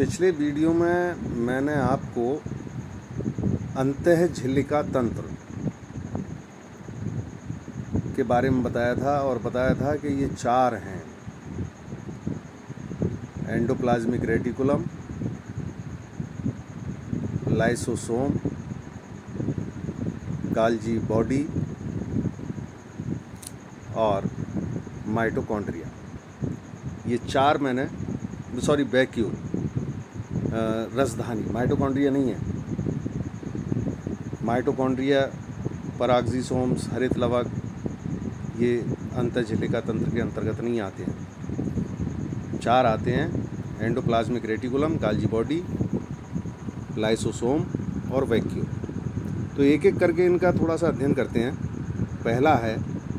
पिछले वीडियो में मैंने आपको अंतःझिल्लिका तंत्र के बारे में बताया था और बताया था कि ये 4 हैं: एंडोप्लाज्मिक रेटिकुलम, लाइसोसोम, गाल्जी बॉडी और माइटोकॉन्ड्रिया। ये 4 मैंने वैक्यूल, रसधानी, माइटोकॉन्ड्रिया नहीं है। माइटोकॉन्ड्रिया, परागजीसोम्स, हरित लवक ये अंतःझिल्लिका तंत्र के अंतर्गत नहीं आते हैं। 4 आते हैं: एंडोप्लाज्मिक रेटिकुलम, गाल्जी बॉडी, लाइसोसोम और वैक्यूल। तो एक एक करके इनका थोड़ा सा अध्ययन करते हैं। पहला है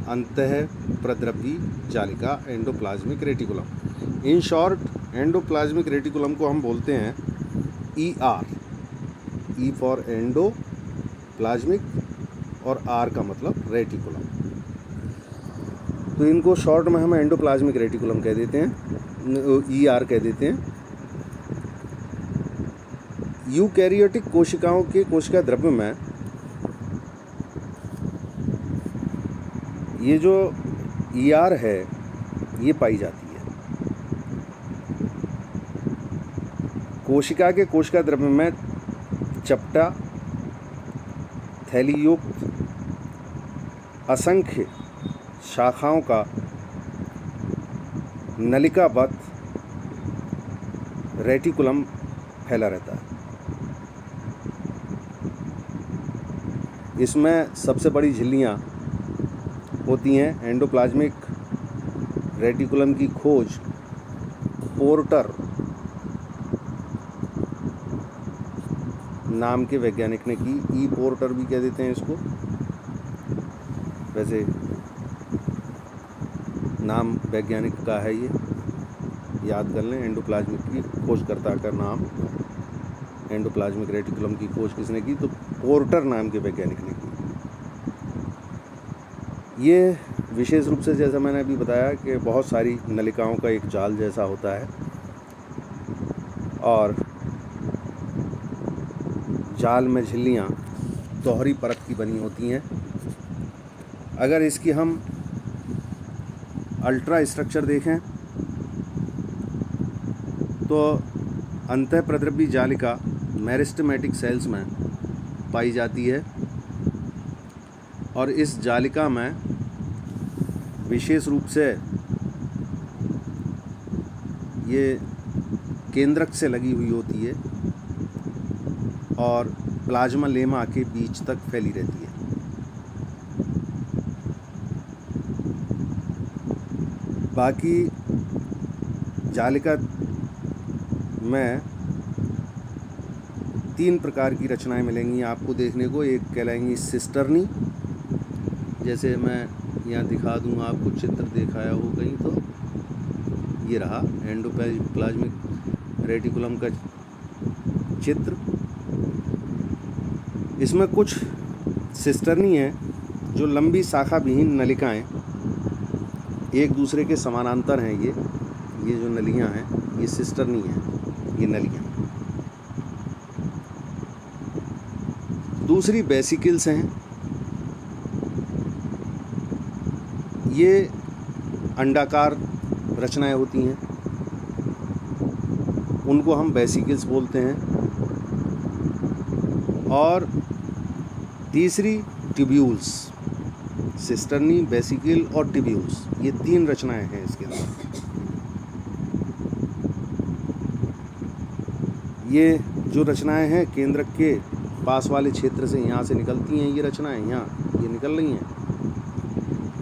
अंतःप्रद्रव्यी जालिका, endoplasmic reticulum. In short, endoplasmic reticulum को हम बोलते हैं ER, E for endoplasmic और R का मतलब रेटिकुलम। तो इनको शॉर्ट में हम एंडोप्लाज्मिक रेटिकुलम कह देते हैं, ER कह देते हैं। यूकैरियोटिक कोशिकाओं के कोशिका द्रव्य में ये जो ER है ये पाई जाती है। कोशिका के कोशिका द्रव्य में चपटा, थैलीयुक्त असंख्य शाखाओं का नलिकावत रेटिकुलम फैला रहता है। इसमें सबसे बड़ी झिल्लियाँ होती हैं। एंडोप्लाज्मिक रेटिकुलम की खोज पोर्टर नाम के वैज्ञानिक ने की। ई पोर्टर भी कह देते हैं इसको, वैसे नाम वैज्ञानिक का है, ये याद कर लें। एंडोप्लाज्मिक की खोजकर्ता का नाम, एंडोप्लाज्मिक रेटिकुलम की खोज किसने की? तो पोर्टर नाम के वैज्ञानिक ने की। ये विशेष रूप से, जैसा मैंने अभी बताया, कि बहुत सारी नलिकाओं का एक जाल जैसा होता है और जाल में झिल्लियाँ दोहरी परत की बनी होती हैं। अगर इसकी हम अल्ट्रा स्ट्रक्चर देखें तो अंतःप्रद्रव्यी जालिका मेरिस्टेमेटिक सेल्स में पाई जाती है और इस जालिका में विशेष रूप से ये केंद्रक से लगी हुई होती है और प्लाज्मा लेमा के बीच तक फैली रहती है। बाकी जालिका में 3 प्रकार की रचनाएं मिलेंगी आपको देखने को। एक कहलाएंगी सिस्टर्नी, जैसे मैं यहाँ दिखा दूँगा आपको, चित्र दिखाया हो कहीं तो ये रहा एंडोप्लाज्मिक रेटिकुलम का चित्र। इसमें कुछ सिस्टर्नी हैं जो लंबी शाखा विहीन नलिकाएं एक दूसरे के समानांतर हैं। ये जो नलियां हैं ये सिस्टर्नी हैं, ये नलियां। दूसरी वेसिकल्स हैं। ये अंडाकार रचनाएं होती हैं, उनको हम वेसिकल्स बोलते हैं। और तीसरी ट्यूब्यूल्स, सिस्टर्नी, वेसिकल और ट्यूब्यूल्स, ये 3 रचनाएं हैं इसके अंदर। ये जो रचनाएं हैं केंद्रक के पास वाले क्षेत्र से यहाँ से निकलती हैं। ये रचनाएं यहाँ ये निकल रही हैं,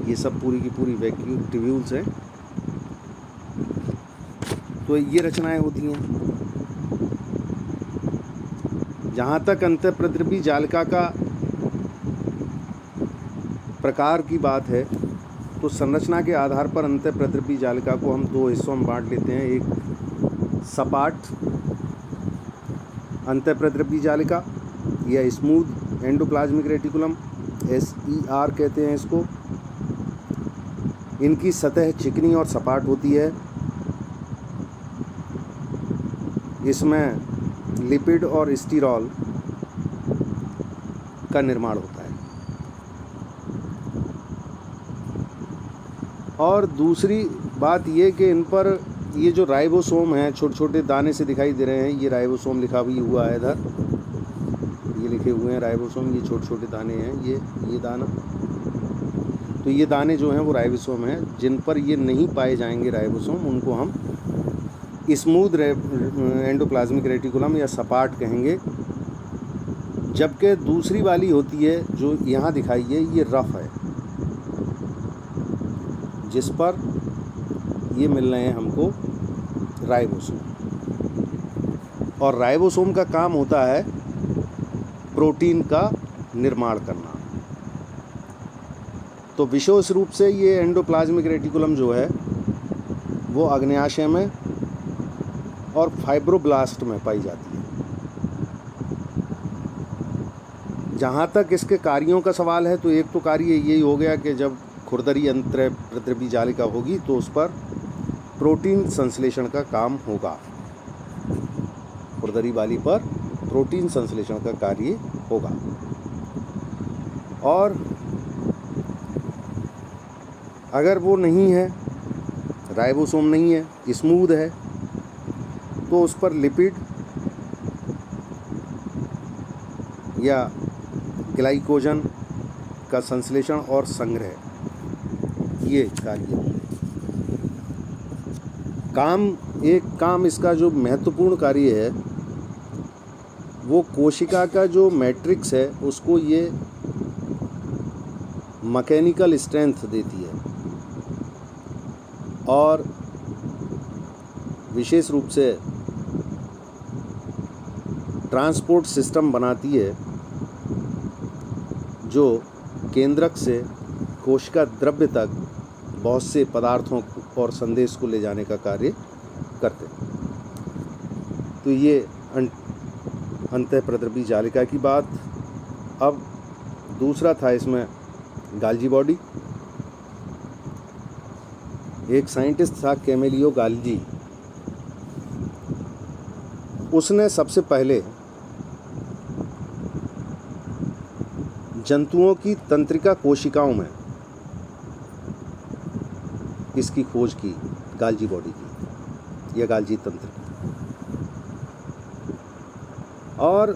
ये सब पूरी की पूरी वैक्यूल ट्यूब्यूल्स हैं। तो ये रचनाएं होती हैं। जहाँ तक अंतःप्रद्रव्यी जालिका का प्रकार की बात है तो संरचना के आधार पर अंतःप्रद्रव्यी जालिका को हम 2 हिस्सों में बांट लेते हैं। एक सपाट अंतःप्रद्रव्यी जालिका या स्मूथ एंडोप्लाज्मिक रेटिकुलम, SER कहते हैं इसको। इनकी सतह चिकनी और सपाट होती है इसमें लिपिड और स्टीरॉल का निर्माण होता है। और दूसरी बात ये कि इन पर ये जो राइबोसोम हैं, छोटे छोटे दाने से दिखाई दे रहे हैं, ये राइबोसोम लिखा भी हुआ है इधर, ये लिखे हुए हैं राइबोसोम, ये छोटे छोटे दाने हैं, ये दाना, तो ये दाने जो हैं वो राइबोसोम हैं। जिन पर ये नहीं पाए जाएंगे राइबोसोम, उनको हम स्मूथ एंडोप्लाज्मिक रेटिकुलम या सपाट कहेंगे। जबकि दूसरी वाली होती है जो यहाँ दिखाई है, ये रफ है, जिस पर ये मिल रहे हैं हमको राइबोसोम। और राइबोसोम का काम होता है प्रोटीन का निर्माण करना। तो विशेष रूप से ये एंडोप्लाज्मिक रेटिकुलम जो है वो अग्न्याशय में और फाइब्रोब्लास्ट में पाई जाती है। जहाँ तक इसके कार्यों का सवाल है, तो एक तो कार्य यही हो गया कि जब खुरदरी अंतः प्रतिद्रवी जालिका होगी तो उस पर प्रोटीन संश्लेषण का काम होगा। खुरदरी वाली पर प्रोटीन संश्लेषण का कार्य होगा। और अगर वो नहीं है, राइबोसोम नहीं है, स्मूथ है, तो उस पर लिपिड या ग्लाइकोजन का संश्लेषण और संग्रह, ये कार्य होंगे। एक काम इसका जो महत्वपूर्ण कार्य है, वो कोशिका का जो मैट्रिक्स है उसको ये मैकेनिकल स्ट्रेंथ देती है और विशेष रूप से ट्रांसपोर्ट सिस्टम बनाती है, जो केंद्रक से कोशिका द्रव्य तक बहुत से पदार्थों और संदेश को ले जाने का कार्य करते हैं। तो ये अंतः प्रतिद्रवी जालिका की बात। अब दूसरा था इसमें गाल्जी बॉडी। एक साइंटिस्ट था कैमिलियो गाल्जी, उसने सबसे पहले जंतुओं की तंत्रिका कोशिकाओं में इसकी खोज की, गाल्जी बॉडी की या गाल्जी तंत्र की। और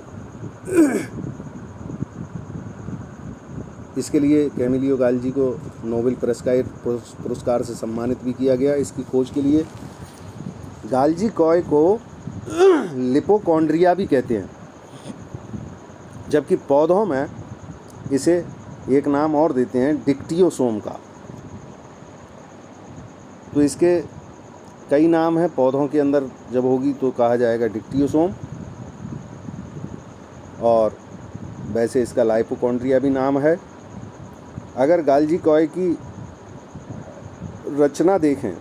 इसके लिए कैमिलियो गाल्जी को नोबेल पुरस्कार से सम्मानित भी किया गया इसकी खोज के लिए। गाल्जी कॉय को लिपोकॉन्ड्रिया भी कहते हैं, जबकि पौधों में इसे एक नाम और देते हैं डिक्टियोसोम का। तो इसके कई नाम हैं, पौधों के अंदर जब होगी तो कहा जाएगा डिक्टियोसोम, और वैसे इसका लाइपोकॉन्ड्रिया भी नाम है। अगर गाल्जी कॉय की रचना देखें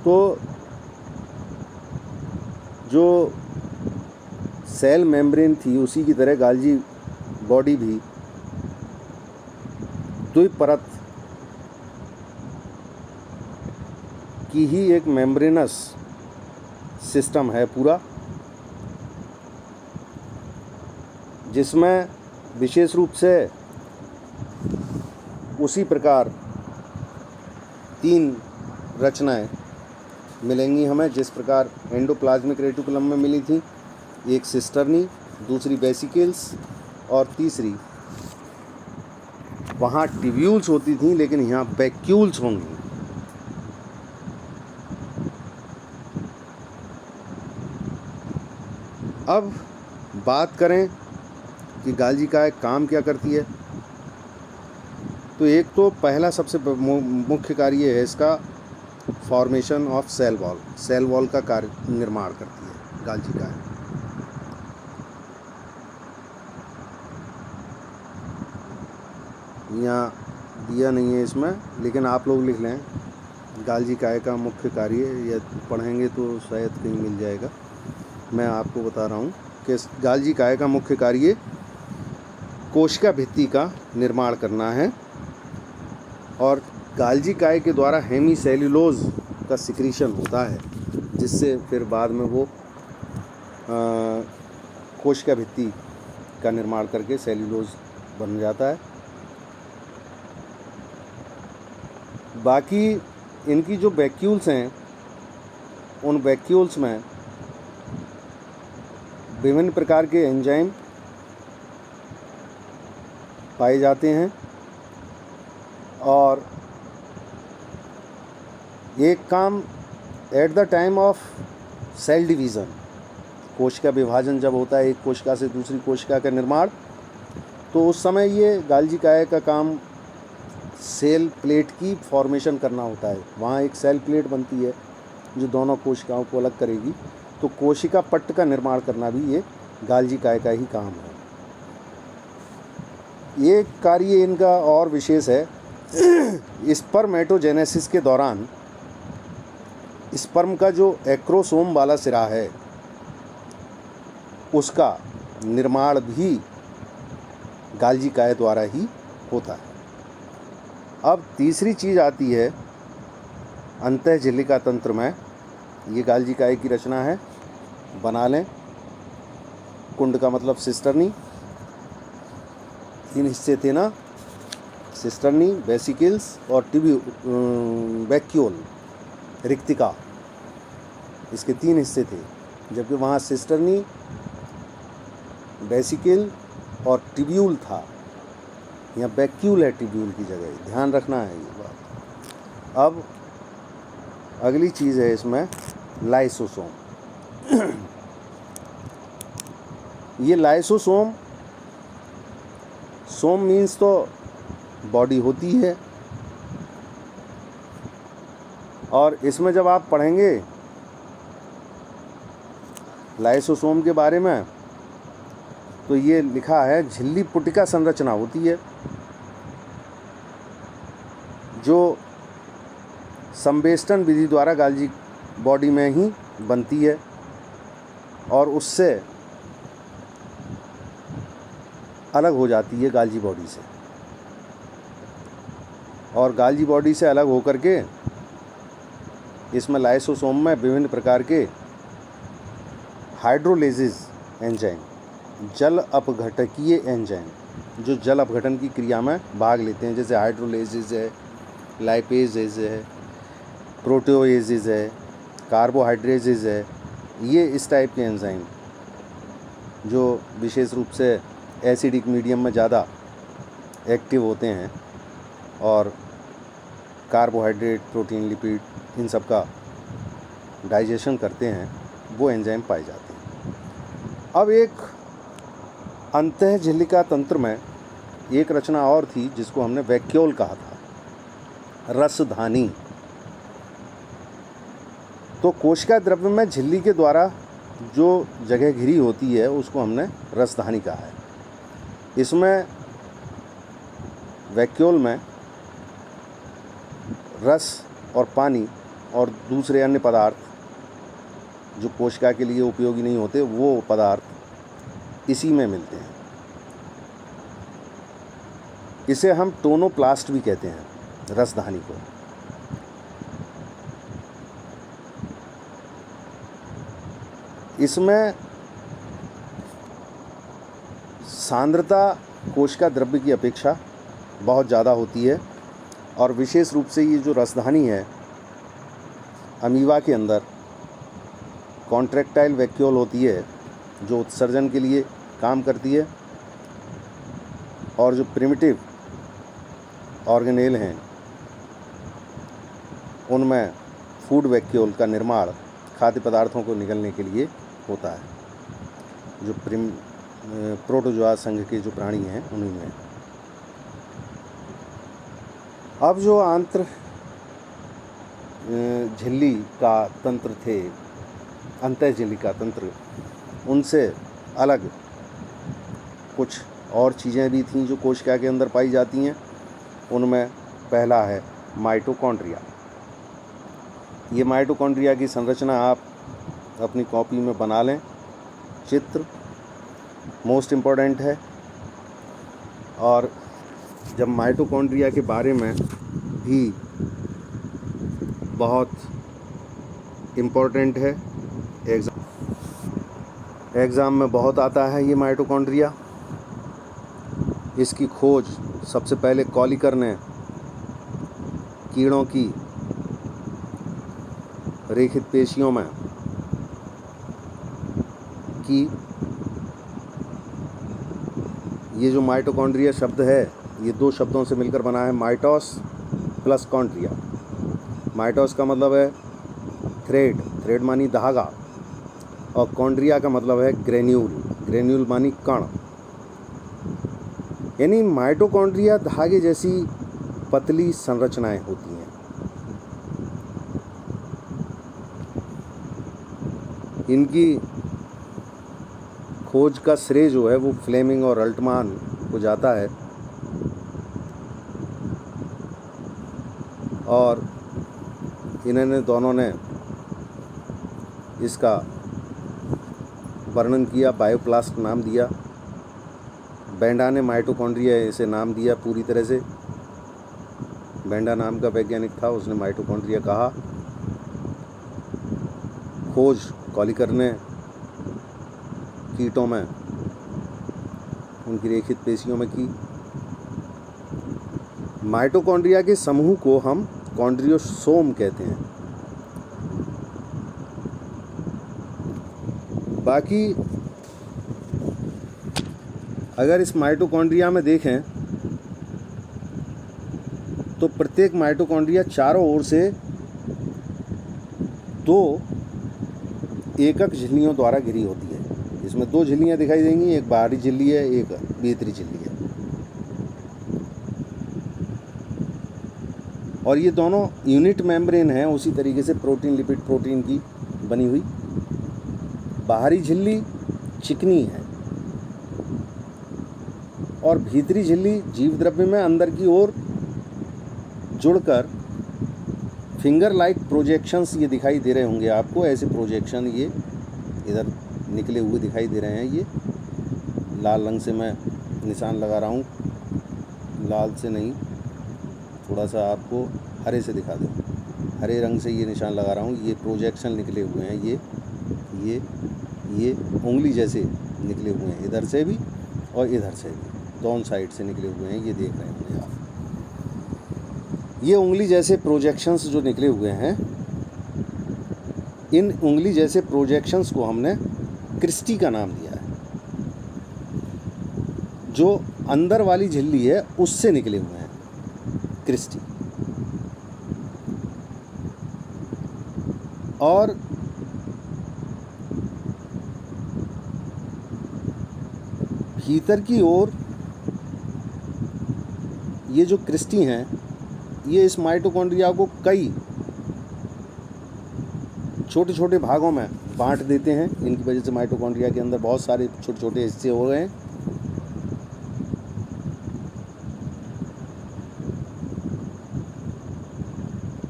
तो जो सेल मेम्ब्रेन थी उसी की तरह गाल्जी बॉडी भी द्विपरत की ही एक मेम्ब्रेनस सिस्टम है पूरा, जिसमें विशेष रूप से उसी प्रकार 3 रचनाएं मिलेंगी हमें जिस प्रकार एंडोप्लाज्मिक रेटिकुलम में मिली थी। एक सिस्टर्नी, दूसरी वेसिकल्स और तीसरी वहाँ ट्यूब्यूल्स होती थी, लेकिन यहाँ वैक्यूल्स होंगी। अब बात करें कि गाल्जी का काम क्या करती है, तो एक तो पहला सबसे मुख्य कार्य है इसका formation of cell wall. Cell wall का कार्य निर्माण करती है गाल्जी का। यहाँ दिया नहीं है इसमें, लेकिन आप लोग लिख लें गाल्जी काय का मुख्य कार्य, या पढ़ेंगे तो शायद कहीं मिल जाएगा। मैं आपको बता रहा हूँ कि गाल्जी काय का मुख्य कार्य कोशिका भित्ति का निर्माण करना है, और गाल्जी काय के द्वारा हेमीसेल्यूलोज का सिक्रीशन होता है, जिससे फिर बाद में वो कोशिका भित्ति का निर्माण करके सेल्यूलोज बन जाता है। बाकी इनकी जो वैक्यूल्स हैं, उन वैक्यूल्स में विभिन्न प्रकार के एंजाइम पाए जाते हैं और एक काम at the time of cell division, कोशिका विभाजन जब होता है एक कोशिका से दूसरी कोशिका का निर्माण, तो उस समय ये गाल्जी काय का काम सेल प्लेट की फॉर्मेशन करना होता है। वहाँ एक सेल प्लेट बनती है जो दोनों कोशिकाओं को अलग करेगी, तो कोशिका पट्ट का निर्माण करना भी ये गाल्जी काय का ही काम है। ये कार्य इनका और विशेष है। स्पर्मेटोजेनेसिस के दौरान स्पर्म का जो एक्रोसोम वाला सिरा है उसका निर्माण भी गाल्जी काय द्वारा ही होता है। अब तीसरी चीज़ आती है अंतःझिल्लिका तंत्र में। ये गाल्जी काय की रचना है, बना लें। कुंड का मतलब सिस्टर्नी, 3 हिस्से थे ना, सिस्टर्नी, वेसिकल्स और वैक्यूल, रिक्तिका, इसके 3 हिस्से थे। जबकि वहाँ सिस्टर्नी, वेसिकल और ट्यूब्यूल था, यहाँ वैक्यूल है ट्यूब्यूल की जगह, ध्यान रखना है ये बात। अब अगली चीज़ है इसमें लाइसोसोम। ये लाइसोसोम, सोम मीन्स तो बॉडी होती है, और इसमें जब आप पढ़ेंगे लाइसोसोम के बारे में तो ये लिखा है झिल्ली पुटिका संरचना होती है जो संवेष्टन विधि द्वारा गाल्जी बॉडी में ही बनती है, और उससे अलग हो जाती है गाल्जी बॉडी से, और गाल्जी बॉडी से अलग होकर के इसमें लाइसोसोम में विभिन्न प्रकार के हाइड्रोलेसिस एंजाइम, जल अपघटकीय एंजाइम, जो जल अपघटन की क्रिया में भाग लेते हैं, जैसे हाइड्रोलेसिस है, लाइपेजेज है, प्रोटियोएसिस है, कार्बोहाइड्रेजेज है, ये इस टाइप के एंजाइम जो विशेष रूप से एसिडिक मीडियम में ज़्यादा एक्टिव होते हैं और कार्बोहाइड्रेट, प्रोटीन, लिपिड, इन सब का डाइजेशन करते हैं, वो एंजाइम पाए जाते हैं। अब एक अंतःझिल्लिका तंत्र में एक रचना और थी जिसको हमने वैक्यूल कहा था, रसधानी। तो कोशिका द्रव्य में झिल्ली के द्वारा जो जगह घिरी होती है उसको हमने रसधानी कहा है। इसमें वैक्यूल में रस और पानी और दूसरे अन्य पदार्थ जो कोशिका के लिए उपयोगी नहीं होते, वो पदार्थ इसी में मिलते हैं। इसे हम टोनोप्लास्ट भी कहते हैं, रसधानी को। इसमें सांद्रता कोशिका द्रव्य की अपेक्षा बहुत ज़्यादा होती है, और विशेष रूप से ये जो रसधानी है अमीबा के अंदर कॉन्ट्रैक्टाइल वैक्यूल होती है जो उत्सर्जन के लिए काम करती है, और जो प्रिमिटिव ऑर्गेनेल हैं उनमें फूड वैक्यूल का निर्माण खाद्य पदार्थों को निगलने के लिए होता है, जो प्रोटोजोआ संघ के जो प्राणी हैं उन्हीं में। अब जो आंत्र झिल्ली का तंत्र थे, अंतःझिल्लिका तंत्र, उनसे अलग कुछ और चीज़ें भी थीं जो कोशिका के अंदर पाई जाती हैं। उनमें पहला है माइटोकॉन्ड्रिया। ये माइटोकॉन्ड्रिया की संरचना आप अपनी कॉपी में बना लें, चित्र मोस्ट इम्पोर्टेंट है। और जब माइटोकॉन्ड्रिया के बारे में भी बहुत इम्पोर्टेंट है, एग्ज़ाम में बहुत आता है ये माइटोकॉन्ड्रिया। इसकी खोज सबसे पहले कॉलिकर ने कीड़ों की रेखित पेशियों में की। ये जो माइटोकॉन्ड्रिया शब्द है ये दो शब्दों से मिलकर बना है, माइटोस प्लस कॉन्ड्रिया। माइटोस का मतलब है थ्रेड, थ्रेड मानी धागा, और कॉन्ड्रिया का मतलब है ग्रेन्यूल, ग्रेन्यूल मानी कण। यानी माइटोकॉन्ड्रिया धागे जैसी पतली संरचनाएं होती हैं। इनकी खोज का श्रेय जो है वो फ्लेमिंग और अल्टमान को जाता है, और इन्होंने दोनों ने इसका वर्णन किया, बायोप्लास्ट नाम दिया। बेंडा ने माइटोकॉन्ड्रिया इसे नाम दिया पूरी तरह से। बेंडा नाम का वैज्ञानिक था, उसने माइटोकॉन्ड्रिया कहा। खोज कॉलिकर ने कीटों में उनकी रेखित पेशियों में की। माइटोकॉन्ड्रिया के समूह को हम कॉन्ड्रियोसोम कहते हैं। बाकी अगर इस माइटोकॉन्ड्रिया में देखें तो प्रत्येक माइटोकॉन्ड्रिया चारों ओर से दो एकक झिल्लियों द्वारा घिरी होती है। इसमें दो झिल्लियां दिखाई देंगी, एक बाहरी झिल्ली है, एक भीतरी झिल्ली है। और ये दोनों यूनिट मेम्ब्रेन हैं, उसी तरीके से प्रोटीन लिपिड प्रोटीन की बनी हुई। बाहरी झिल्ली चिकनी है और भीतरी झिल्ली जीव द्रव्य में अंदर की ओर जुड़कर फिंगर लाइक प्रोजेक्शंस ये दिखाई दे रहे होंगे आपको। ऐसे प्रोजेक्शन ये इधर निकले हुए दिखाई दे रहे हैं। ये लाल रंग से मैं निशान लगा रहा हूँ, लाल से नहीं, थोड़ा सा आपको हरे से दिखा दूँ। हरे रंग से ये निशान लगा रहा हूँ। ये प्रोजेक्शन निकले हुए हैं, ये उंगली जैसे निकले हुए हैं, इधर से भी और इधर से भी, दोनों साइड से निकले हुए हैं। ये देख रहे होंगे आप, ये उंगली जैसे प्रोजेक्शंस जो निकले हुए हैं, इन उंगली जैसे प्रोजेक्शंस को हमने क्रिस्टी का नाम दिया है। जो अंदर वाली झिल्ली है उससे निकले हुए हैं क्रिस्टी। और भीतर की ओर ये जो क्रिस्टी हैं, ये इस माइटोकॉन्ड्रिया को कई छोटे छोटे भागों में बांट देते हैं। इनकी वजह से माइटोकॉन्ड्रिया के अंदर बहुत सारे छोटे छोटे हिस्से हो गए हैं।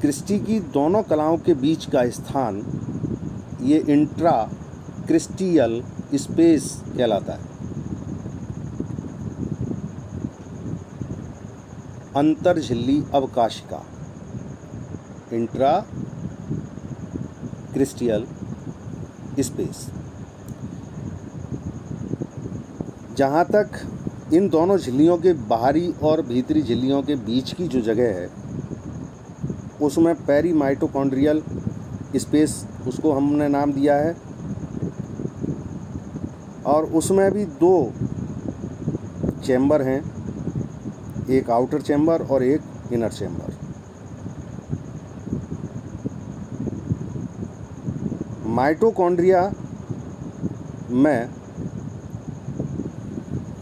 क्रिस्टी की दोनों कलाओं के बीच का स्थान ये इंट्रा क्रिस्टियल स्पेस कहलाता है। अंतर झिल्ली अवकाशिका, इंट्रा क्रिस्टियल स्पेस। जहाँ तक इन दोनों झिल्लियों के बाहरी और भीतरी झिल्लियों के बीच की जो जगह है उसमें पेरी माइटोकॉन्ड्रियल स्पेस, उसको हमने नाम दिया है। और उसमें भी दो चैम्बर हैं, एक आउटर चैम्बर और एक इनर चैम्बर। माइटोकॉन्ड्रिया में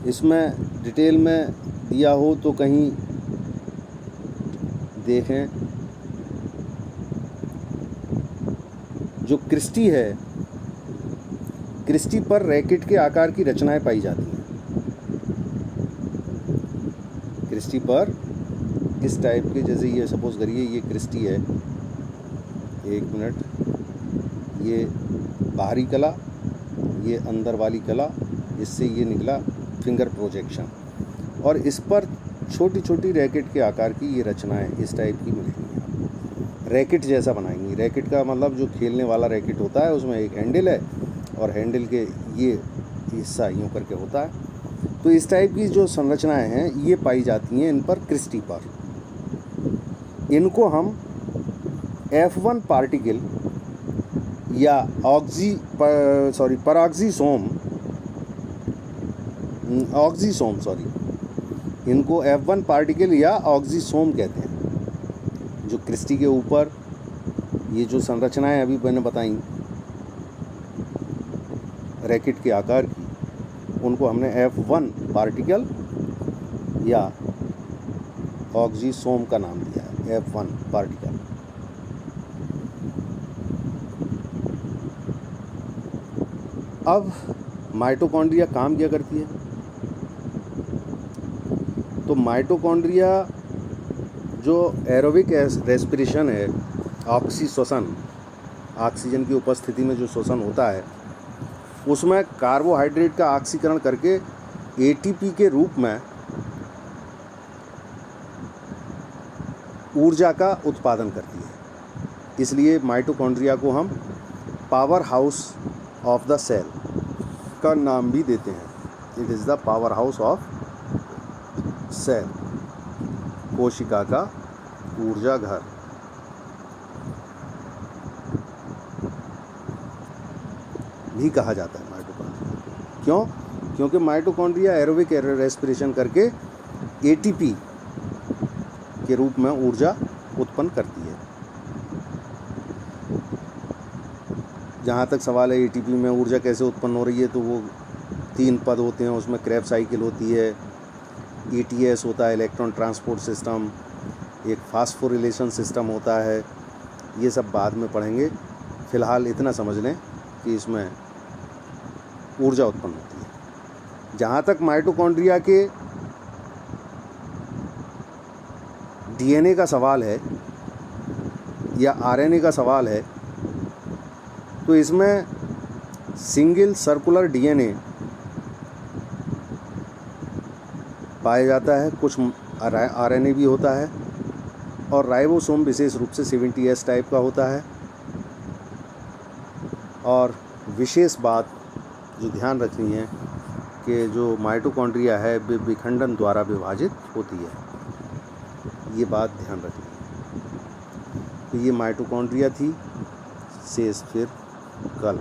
इसमें डिटेल में दिया हो तो कहीं देखें। जो क्रिस्टी है, क्रिस्टी पर रैकेट के आकार की रचनाएं पाई जाती हैं। क्रिस्टी पर इस टाइप के, जैसे ये सपोज करिए ये क्रिस्टी है, एक मिनट, ये बाहरी कला, ये अंदर वाली कला, इससे ये निकला फिंगर प्रोजेक्शन, और इस पर छोटी छोटी रैकेट के आकार की ये रचनाएं इस टाइप की मिलेंगी। रैकेट जैसा बनाएंगी। रैकेट का मतलब जो खेलने वाला रैकेट होता है उसमें एक हैंडल है और हैंडल के ये हिस्सा यूँ करके होता है। तो इस टाइप की जो संरचनाएं हैं ये पाई जाती हैं इन पर क्रिस्टी पर। इनको हम F1 पार्टिकल या ऑक्सीसोम इनको F1 पार्टिकल या ऑक्सीसोम कहते हैं। जो क्रिस्टी के ऊपर ये जो संरचनाएं अभी मैंने बताई रैकेट के आकार की, उनको हमने F1 पार्टिकल या ऑक्सीसोम का नाम दिया है, F1 पार्टिकल। अब माइटोकॉन्ड्रिया काम क्या करती है? तो माइटोकॉन्ड्रिया जो एरोबिक रेस्पिरेशन है, ऑक्सीजन की उपस्थिति में जो श्वसन होता है, उसमें कार्बोहाइड्रेट का ऑक्सीकरण करके एटीपी के रूप में ऊर्जा का उत्पादन करती है। इसलिए माइटोकॉन्ड्रिया को हम power house of the cell का नाम भी देते हैं। It is the power house of cell, कोशिका का ऊर्जा घर। भी कहा जाता है माइटोकॉन्ड्रिया। क्यों? क्योंकि माइटोकॉन्ड्रिया एरोबिक रेस्पिरेशन करके एटीपी के रूप में ऊर्जा उत्पन्न करती है। जहाँ तक सवाल है एटीपी में ऊर्जा कैसे उत्पन्न हो रही है, तो वो 3 पद होते हैं उसमें। क्रेब्स साइकिल होती है, ETS होता है, इलेक्ट्रॉन ट्रांसपोर्ट सिस्टम, एक फास्फोरिलेशन सिस्टम होता है। ये सब बाद में पढ़ेंगे। फ़िलहाल इतना समझ लें कि इसमें ऊर्जा उत्पन्न होती है। जहाँ तक माइटोकॉन्ड्रिया के DNA का सवाल है या RNA का सवाल है, तो इसमें सिंगल सर्कुलर DNA पाया जाता है, कुछ RNA भी होता है, और राइबोसोम विशेष रूप से 70S टाइप का होता है। और विशेष बात जो ध्यान रखनी है कि जो माइटोकॉन्ड्रिया है वे विखंडन द्वारा विभाजित होती है, ये बात ध्यान रखनी है। तो ये माइटोकॉन्ड्रिया थी। शेष फिर कल।